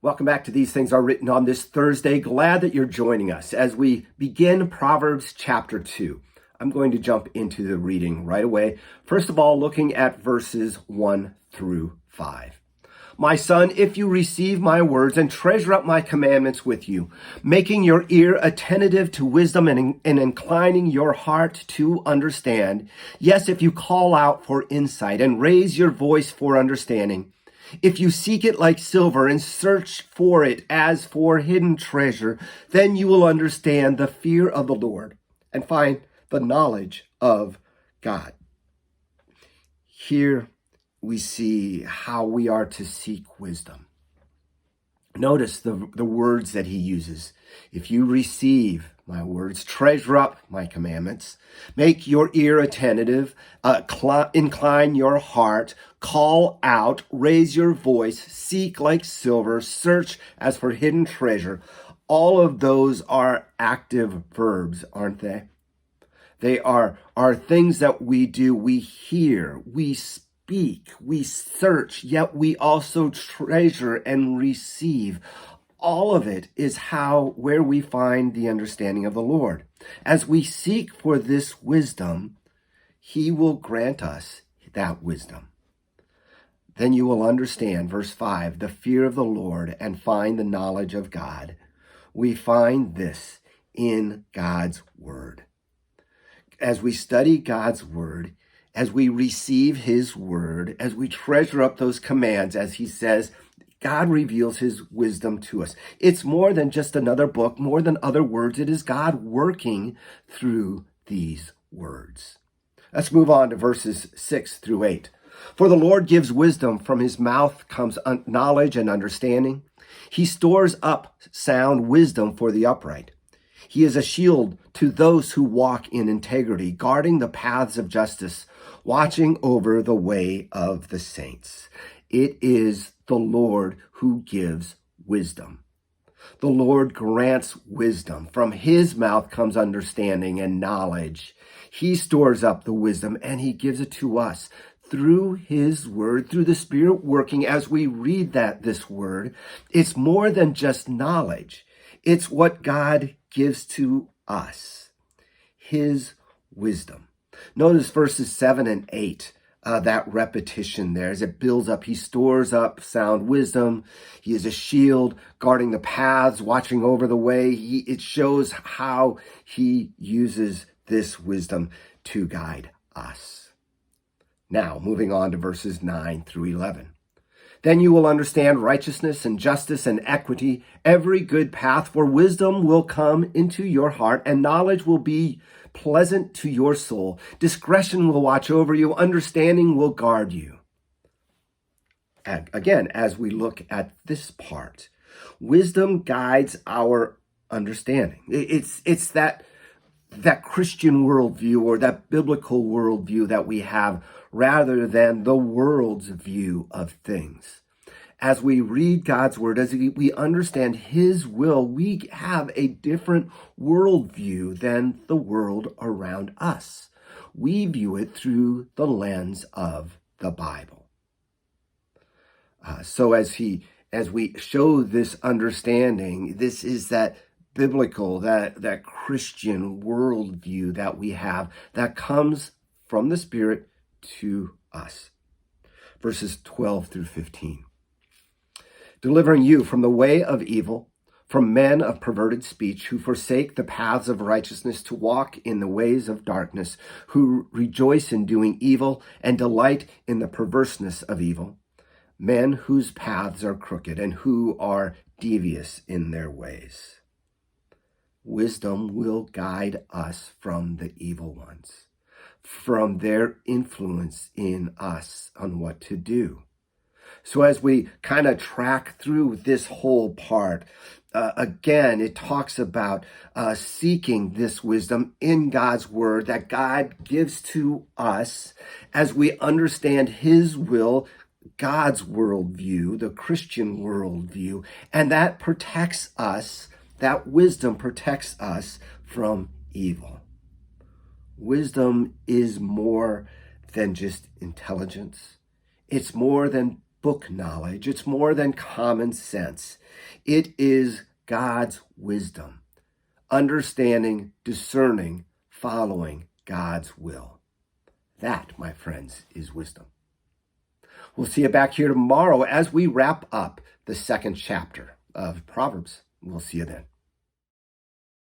Welcome back to These Things Are Written on this Thursday. Glad that you're joining us as we begin Proverbs chapter 2. I'm going to jump into the reading right away. First of all, looking at verses 1 through 5. My son, if you receive my words and treasure up my commandments with you, making your ear attentive to wisdom and inclining your heart to understand. Yes, if you call out for insight and raise your voice for understanding. If you seek it like silver and search for it as for hidden treasure, then you will understand the fear of the Lord and find the knowledge of God. Here we see how we are to seek wisdom. Notice the words that he uses. If you receive my words, treasure up my commandments, make your ear attentive, incline your heart, call out, raise your voice, seek like silver, search as for hidden treasure. All of those are active verbs, aren't they? They are things that we do. We hear, we speak, we search, yet we also treasure and receive. All of it is where we find the understanding of the Lord. As we seek for this wisdom, he will grant us that wisdom. Then you will understand, verse 5, the fear of the Lord and find the knowledge of God. We find this in God's word. As we study God's word, as we receive his word, as we treasure up those commands, as he says, God reveals his wisdom to us. It's more than just another book, more than other words. It is God working through these words. Let's move on to verses 6 through 8. For the Lord gives wisdom, from his mouth comes knowledge and understanding. He stores up sound wisdom for the upright. He is a shield to those who walk in integrity, guarding the paths of justice, watching over the way of the saints. It is the Lord who gives wisdom. The Lord grants wisdom. From his mouth comes understanding and knowledge. He stores up the wisdom and he gives it to us through his word, through the Spirit working as we read this word. It's more than just knowledge. It's what God gives to us, his wisdom. Notice verses 7 and 8. That repetition there as it builds up. He stores up sound wisdom. He is a shield guarding the paths, watching over the way. It shows how he uses this wisdom to guide us. Now, moving on to verses 9 through 11. Then you will understand righteousness and justice and equity, every good path, for wisdom will come into your heart and knowledge will be pleasant to your soul. Discretion will watch over you. Understanding will guard you. And again, as we look at this part, wisdom guides our understanding. It's that Christian worldview or that biblical worldview that we have rather than the world's view of things. As we read God's word, as we understand his will, we have a different worldview than the world around us. We view it through the lens of the Bible. So as we show this understanding, this is that biblical, that Christian worldview that we have that comes from the Spirit to us. Verses 12 through 15. Delivering you from the way of evil, from men of perverted speech, who forsake the paths of righteousness to walk in the ways of darkness, who rejoice in doing evil and delight in the perverseness of evil, men whose paths are crooked and who are devious in their ways. Wisdom will guide us from the evil ones, from their influence in us on what to do. So as we kind of track through this whole part, again, it talks about seeking this wisdom in God's word that God gives to us as we understand his will, God's worldview, the Christian worldview, and that protects us, that wisdom protects us from evil. Wisdom is more than just intelligence. It's more than book knowledge. It's more than common sense. It is God's wisdom, understanding, discerning, following God's will. That, my friends, is wisdom. We'll see you back here tomorrow as we wrap up the second chapter of Proverbs. We'll see you then.